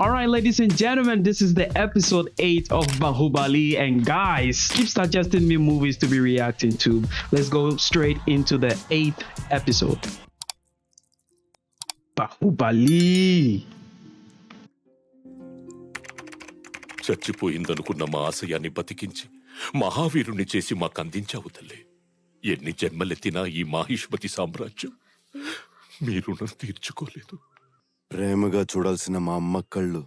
All right, ladies and gentlemen, this is the episode 8 of Bahubali. And guys, keep suggesting me movies to be reacting to. Let's go straight into the 8th episode. Bahubali. చచ్చిపోయిందనుకున్న మా ఆశయాన్ని బతికించి మహావీరుణ్ణి చేసి మాకందించావు తల్లి. ఎన్ని జన్మలెత్తినా ఈ మాహిష్మతి సామ్రాజ్యం మీ రుణం తీర్చుకోలేదు. ప్రేమగా చూడాల్సిన మా అమ్మ కళ్ళు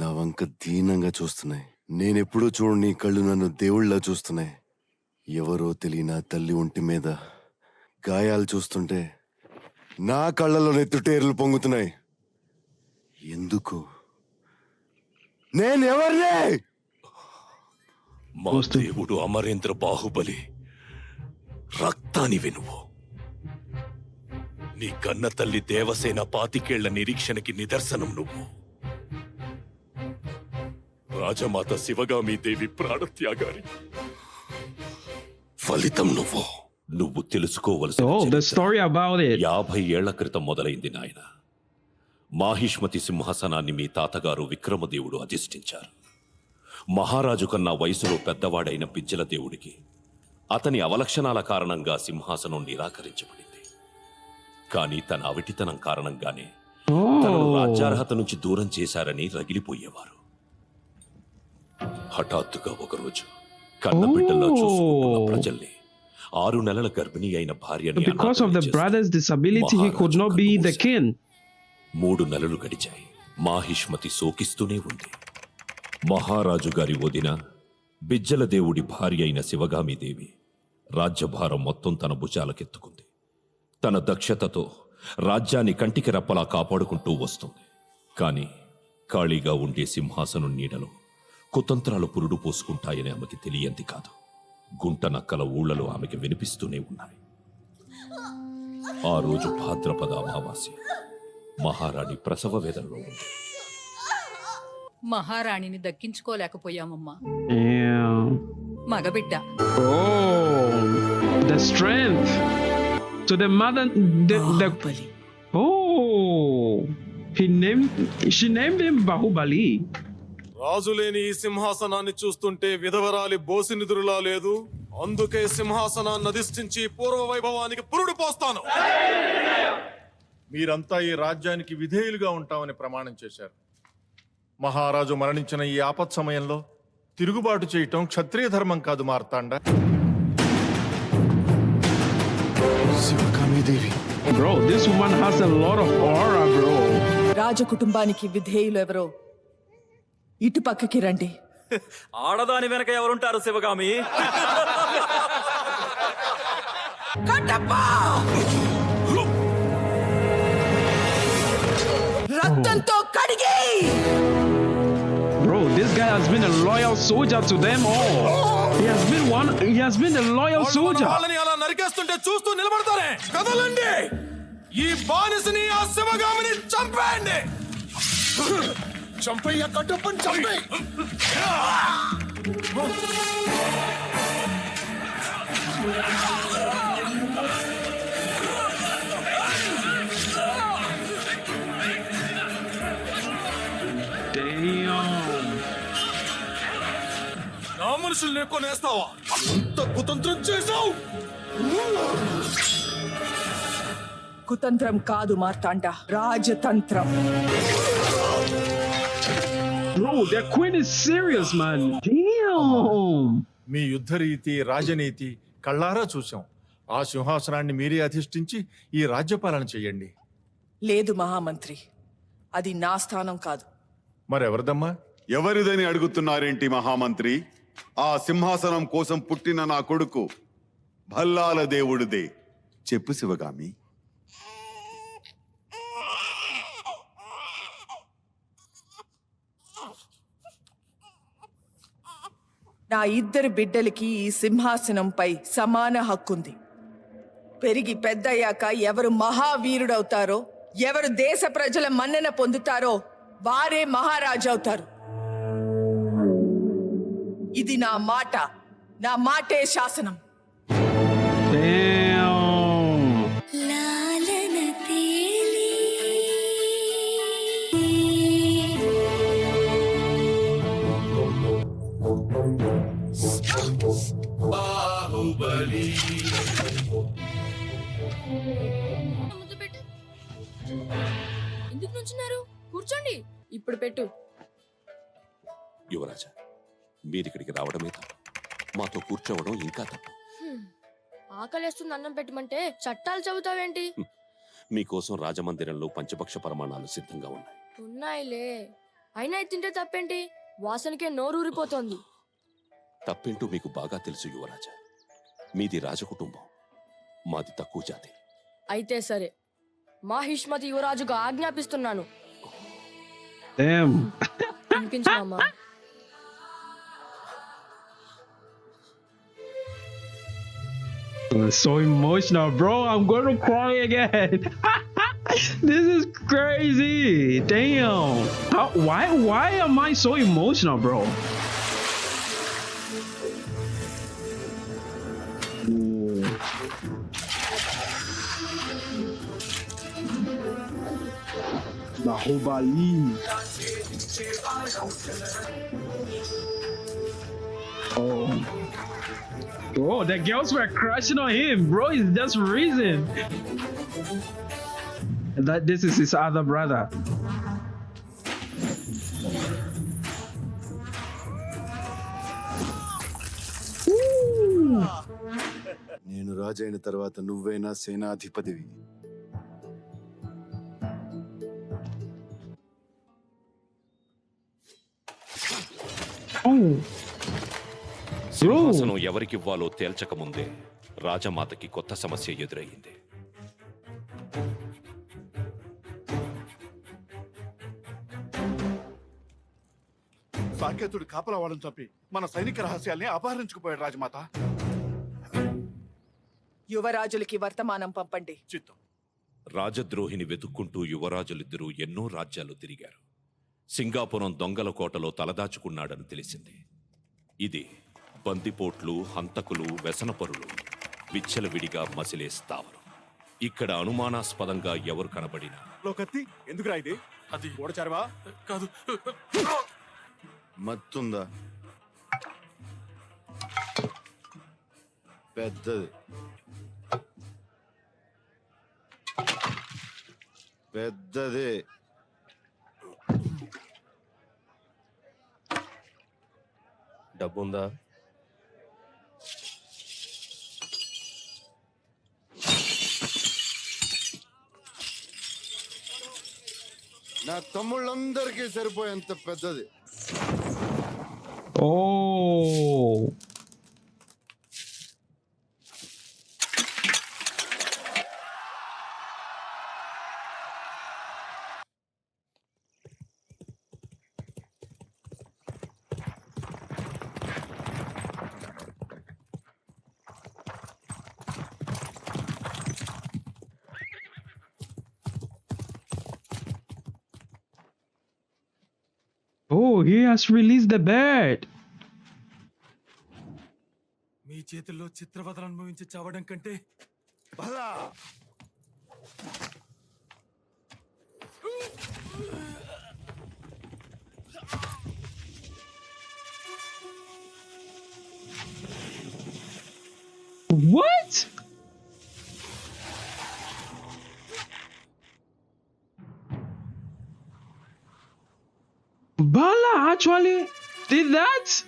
నా వంక దీనంగా చూస్తున్నాయి. నేనెప్పుడూ చూడు నీ కళ్ళు నన్ను దేవుళ్ళ చూస్తున్నాయి. ఎవరో తెలియనా తల్లి ఒంటి మీద గాయాలు చూస్తుంటే నా కళ్ళలో నెత్తుటేర్లు పొంగుతున్నాయి. ఎందుకు? నేనెవర్నే? మా దేవుడు అమరేంద్ర బాహుబలి రక్తాని వినువు. నీ కన్న తల్లి దేవసేన 25 నిరీక్షణకి నిదర్శనం నువ్వు. రాజమాత శివగామి దేవి ప్రాణత్యాగారి ఫలితం నువ్వు. నువ్వు తెలుసుకోవలసిన the story about it. 50 ఏళ్ల క్రితం మొదలైంది నాయన. మాహిష్మతి సింహాసనాన్ని మీ తాతగారు విక్రమదేవుడు అధిష్ఠించారు. మహారాజు కన్నా వయసులో పెద్దవాడైన బిజ్జల దేవుడికి అతని అవలక్షణాల కారణంగా సింహాసనం నిరాకరించబడింది. కానీ తన అవిటితనం కారణంగానే తనను రాజ్యార్హత నుంచి దూరం చేశారని రగిలిపోయేవారు. హఠాత్తుగా ఒకరోజు కన్న బిడ్డల్లో చూసుకుంటున్న ప్రజల్ని 6 నెలల గర్భిణి అయిన భార్యని Because of the brother's disability, he could not be the king. 3 నెలలు గడిచాయి. మాహిష్మతి శోకిస్తూనే ఉంది. మహారాజు గారి వదిన బిజ్జల దేవుడి భార్య అయిన శివగామిదేవి రాజ్యభారం మొత్తం తన భుజాలకెత్తుకుంది. తన దక్షతతో రాజ్యాన్ని కంటికి రెప్పలా కాపాడుకుంటూ వస్తుంది. కాని ఖాళీగా ఉండే సింహాసనం నీడలో కుతంత్రాలు పురుడు పోసుకుంటాయని ఆమెకి తెలియంది కాదు. గుంట నక్కల ఊళ్ళలో ఆమెకి వినిపిస్తూనే ఉన్నాయి. ఆ రోజు భాద్రపద అమావాస్య. మహారాణి ప్రసవ వేదనలో ఉంది. మహారాణిని దక్కించుకోలేకపోయామమ్మా. మగబిడ్డ. The strength. So the mother, Baahubali. she named him Bahubali. రాజులేని ఈ సింహాసనాన్ని చూస్తుంటే విధవరాలి బోసినిదురులా లేదు. అందుకే సింహాసనాన్ని అధిష్ఠించి పూర్వ వైభవానికి పురుడు పోస్తాను. మీరంతా ఈ రాజ్యానికి విధేయులుగా ఉంటామని ప్రమాణం చేశారు. మహారాజు మరణించిన ఈ ఆపత్ సమయంలో తిరుగుబాటు చేయటం క్షత్రియ ధర్మం కాదు Martanda. శివగామిదేవి. Bro, this woman has a lot of aura, bro. రాజ కుటుంబానికి విధేయులు ఎవరో ఇటు పక్కకి రండి. ఆడదాని వెనక ఎవరుంటారు శివగామి? రక్తంతో కడిగి. Bro, this guy has been a loyal soldier to them all. He has been a loyal soldier. వాళ్ళని అలా నరికేస్తుంటే చూస్తూ నిలబడతారే. కదలండి, ఈ బానిసని ఆ శివగామిని చంపేయండి. చంపయ్య, కట్టప్పని చంపే. నా మనుషుల్ని కొనేస్తావా? అంత కుతంత్రం చేసావు. కుతంత్రం కాదు Martanda, రాజతంత్రం. Bro, their queen is serious, man. Damn. మీ యుద్ధ రీతి, రాజనీతి కళ్ళారా చూసాం. ఆ సింహాసనాన్ని మీరే అధిష్ఠించి ఈ రాజ్యపాలన చెయ్యండి. లేదు మహామంత్రి, అది నా స్థానం కాదు. మరెవరిదమ్మా? ఎవరిదని అడుగుతున్నారేంటి మహామంత్రి? ఆ సింహాసనం కోసం పుట్టిన నా కొడుకు భల్లాల దేవుడిదే. చెప్పు శివగామి. నా 2 బిడ్డలకి ఈ సింహాసనంపై సమాన హక్కుంది. పెరిగి పెద్దయ్యాక ఎవరు మహావీరుడవుతారో, ఎవరు దేశ ప్రజల మన్నన పొందుతారో వారే మహారాజవుతారు. ఇది నా మాట, నా మాటే శాసనం. Damn. ముద్దు పెట్టు. ఎందుకు నుంచున్నారు? కూర్చోండి. ఇప్పుడు పెట్టు. యువరాజా, మీరిక్కడికి రావడమే తప్పు, మాతో కూర్చోవడం ఇంకా తప్పు. ఆకలేస్తుంది అన్నం పెట్టమంటే చట్టాలు చెబుతావేంటి? మీకోసం రాజమందిరంలో పంచపక్ష ప్రమాణాలు సిద్ధంగా ఉన్నాయి. ఉన్నాయిలే, అయినా ఇది తింటే తప్పేంటి? వాసనకే నోరూరిపోతోంది. తప్పేంటో మీకు బాగా తెలుసు యువరాజా. మీది రాజకుటుంబం, మాది తక్కువ జాతి. అయితే సరే, Mahishmati యువరాజుగా ఆజ్ఞాపిస్తున్నాను. Damn. వినిపించమ్మా. So emotional, bro. I'm going to cry again. This is crazy. Damn. Why am I so emotional, bro? Bahubali. Oh, the girls were crushing on him, bro. It's just reason that this is his other brother. నేను రాజైన తర్వాత నువ్వైనా సేనాధిపతివి. Oh, సింహాసనం ఎవరికివ్వాలో తేల్చక ముందే రాజమాతకి కొత్త సమస్య ఎదురయ్యింది. సాకేతుడు కాపలా వాళ్ళని చంపి మన సైనిక రహస్యాల్ని అపహరించుకుపోయాడు రాజమాత. యువరాజులకి వర్తమానం పంపండి. చిత్తం. రాజద్రోహిని వెతుక్కుంటూ యువరాజులిద్దరూ ఎన్నో రాజ్యాలు తిరిగారు. సింగాపురం దొంగల కోటలో తలదాచుకున్నాడని తెలిసింది. ఇది బందిపోట్లు, హంతకులు, వ్యసనపరులు విచ్చలవిడిగా మసిలే స్థావరం. ఇక్కడ అనుమానాస్పదంగా ఎవరు కనబడినా లోకత్తి ఎందుకురా ఇది? అది ఓడచారువా? కాదు. మత్తుందా? పెద్దది పెద్దది. డబ్బుందా? నా తమ్ముళ్ళందరికీ సరిపోయేంత పెద్దది. oh. Oh, he has released the bird. మీ చేతుల్లో చిత్రవదలు అనుభవించి చావడం కంటే భలా What? Bala actually did that?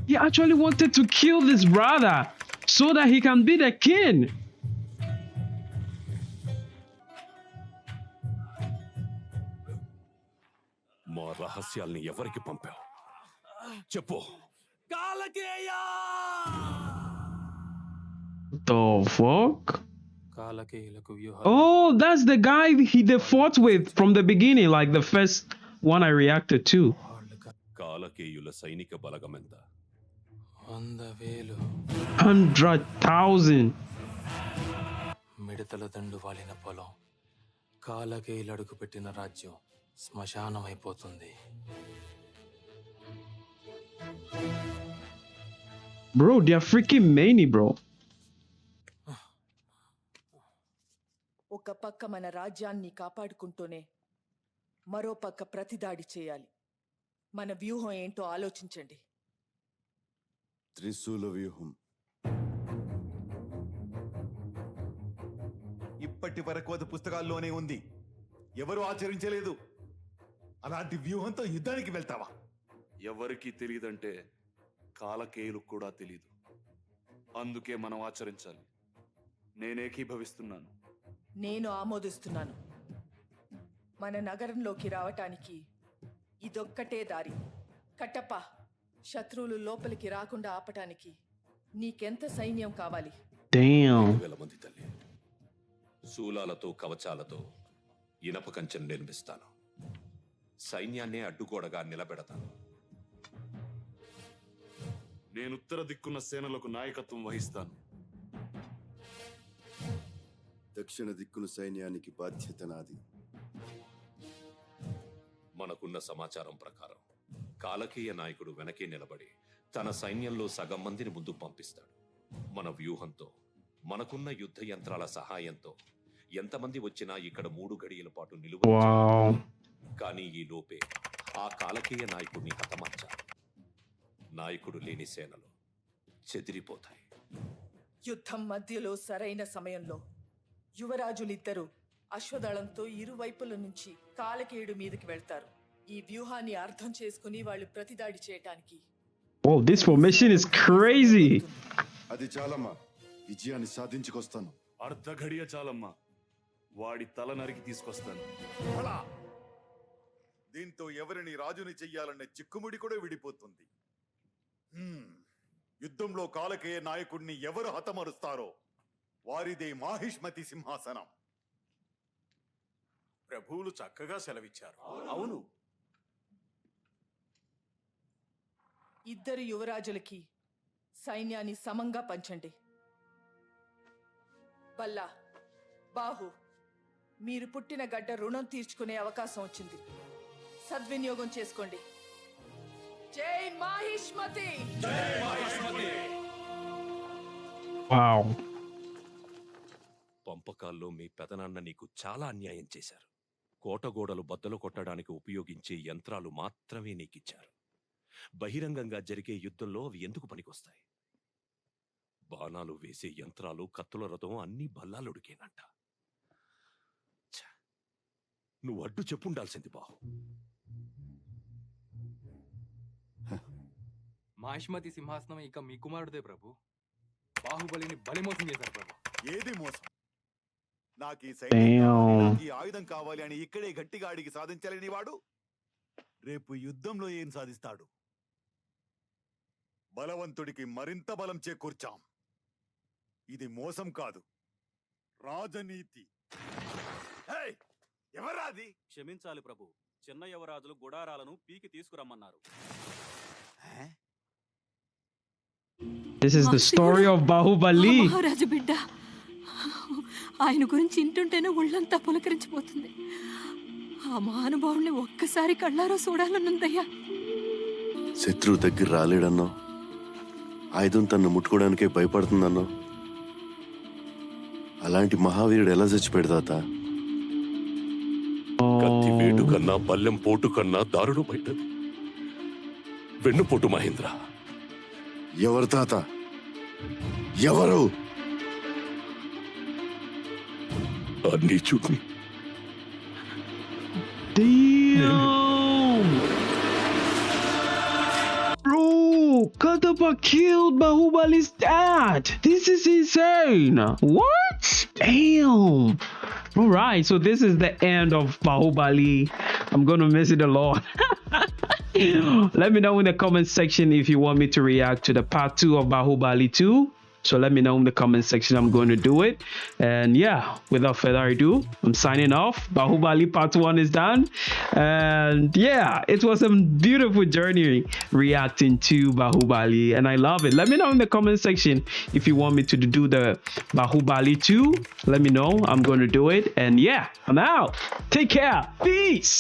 He actually wanted to kill this brother so that he can be the king. మా రహస్యాల్ని ఎవరికి పంపావు? చెప్పు. The fuck? Oh, that's the guy they fought with from the beginning, like the first one I reacted to. కాలకేయుల సైనిక బలగమెంత? 100,000. మిడతల దండు వాలిన పొలం, కాలకేయులు అడుగు పెట్టిన రాజ్యం శ్మశానమైపోతుంది. Bro, they are freaking many, bro. ఒక పక్క మన రాజ్యాన్ని కాపాడుకుంటూనే మరో పక్క ప్రతిదాడి చేయాలి. మన వ్యూహం ఏంటో ఆలోచించండి. త్రిశూల వ్యూహం. ఇప్పటి వరకు అది పుస్తకాల్లోనే ఉంది, ఎవరు ఆచరించలేదు. అలాంటి వ్యూహంతో యుద్ధానికి వెళ్తావా? ఎవరికి తెలియదంటే కాలకేయులకు కూడా తెలియదు. అందుకే మనం ఆచరించాలి. నేనేకీభవిస్తున్నాను. నేను ఆమోదిస్తున్నాను. మన నగరంలోకి రావటానికి ఇదొక్కటే దారి. కట్టప్ప, శత్రువులు లోపలికి రాకుండా ఆపటానికి నీకెంత సైన్యం కావాలి? Damn. 1000 మంది తల్లి. శూలాలతో కవచాలతో ఇనప కంచెను నిర్మిస్తాను. సైన్యాన్నే అడ్డుగోడగా నిలబెడతాను. నేను ఉత్తర దిక్కున్న సేనలకు నాయకత్వం వహిస్తాను. దక్షిణ దిక్కున సైన్యానికి బాధ్యత నాది. మనకున్న సమాచారం ప్రకారం కాలకేయ నాయకుడు వెనకే నిలబడి తన సైన్యంలో సగం మందిని ముందుకు పంపిస్తాడు. మన వ్యూహంతో, మనకున్న యుద్ధ యంత్రాల సహాయంతో ఎంతమంది వచ్చినా ఇక్కడ 3 గడియల పాటు నిలువ. Wow. కానీ ఈ లోపే ఆ కాలకేయ నాయకుడిని హతమార్చాలి. నాయకుడు లేని సేనలు చెదిరిపోతాయి. యుద్ధం మధ్యలో సరైన సమయంలో యువరాజులిద్దరూ అశ్వదళంతో ఇరువైపుల నుంచి కాలకేయుడు మీదకి వెళ్తారు. ఈ వ్యూహాన్ని అర్థం చేసుకుని వాళ్ళు ప్రతిదాడి చేయటానికి. Oh, this formation is crazy. అది చాలమ్మా, విజయాన్ని సాధించుకొస్తాను. అర్ధ ఘడియ చాలమ్మా, వాడి తల నరికి తీసుకొస్తాను. అలా దీంతో ఎవరిని రాజుని చెయ్యాలనే చిక్కుముడి కూడా విడిపోతుంది. యుద్ధంలో కాలకేయ నాయకుడిని ఎవరు హతమరుస్తారో వారిదే మాహిష్మతి సింహాసనం. ప్రభువులు చక్కగా సెలవిచ్చారు. అవును, ఇద్దరు యువరాజులకి సైన్యాన్ని సమంగా పంచండి. బల్లా, బాహు, మీరు పుట్టిన గడ్డ రుణం తీర్చుకునే అవకాశం వచ్చింది. సద్వినియోగం చేసుకోండి. జై మాహిష్మతి! Wow. పంపకాల్లో మీ పెదనాన్న నీకు చాలా అన్యాయం చేశారు. కోటగోడలు బద్దలు కొట్టడానికి ఉపయోగించే యంత్రాలు మాత్రమే నీకిచ్చారు. బహిరంగంగా జరిగే యుద్ధంలో అవి ఎందుకు పనికొస్తాయి? బాణాలు వేసే యంత్రాలు, కత్తుల రథం అన్నీ బల్లాలుడికేనంట. ఛ! నువ్వు అడ్డు చెప్పుండాల్సింది బాహు. మాహిష్మతి సింహాసనం ఇక మీ కుమారుడే ప్రభు. బాహుబలిని బలి మోసం చేశారు ప్రభు. ఏది మోసం? నాకు ఈ సైన్యం కావాలి, నాకు ఈ ఆయుధం కావాలి అని ఇక్కడే గట్టిగా అడిగి సాధించలేని వాడు రేపు యుద్ధంలో ఏం సాధిస్తాడు? బలవంతుడికి మరింత బలం చేకూర్చాం. ఇది మోసం కాదు, రాజనీతి. ఎవరాది? క్షమించాలి ప్రభు, చిన్న యువరాజులు గుడారాలను పీకి తీసుకురమ్మన్నారు. This is the story of Bahubali. మహారాజు బిడ్డ, ఆయన గురించి ఇంటుంటేనే ఒళ్ళంతా పులకరించిపోతుంది. ఆ మహానుభావుల్ని ఒక్కసారి కళ్ళారో చూడాలనుందయ్యా. శత్రువు దగ్గర రాలేడన్నో, ఆయుధం తన్ను ముట్టుకోవడానికే భయపడుతుందన్నో. అలాంటి మహావీరుడు ఎలా చచ్చిపోయాడు తాత? కత్తి వేటు కన్నా, బల్లెం పోటు కన్నా దారుణమైనది వెన్నుపోటు మహేంద్ర. ఎవరు తాత? ఎవరు? నీచుడిని. Damn! Bro, Katapa killed Bahubali's dad. This is insane. What? Damn. Alright, so this is the end of Bahubali. I'm gonna miss it a lot. Let me know in the comment section if you want me to react to the part 2 of Bahubali 2. So let me know in the comment section. I'm going to do it. And yeah, without further ado, I'm signing off. Bahubali part 1 is done. And yeah, it was a beautiful journey reacting to Bahubali. And I love it. Let me know in the comment section if you want me to do the Bahubali 2. Let me know. I'm going to do it. And yeah, I'm out. Take care. Peace.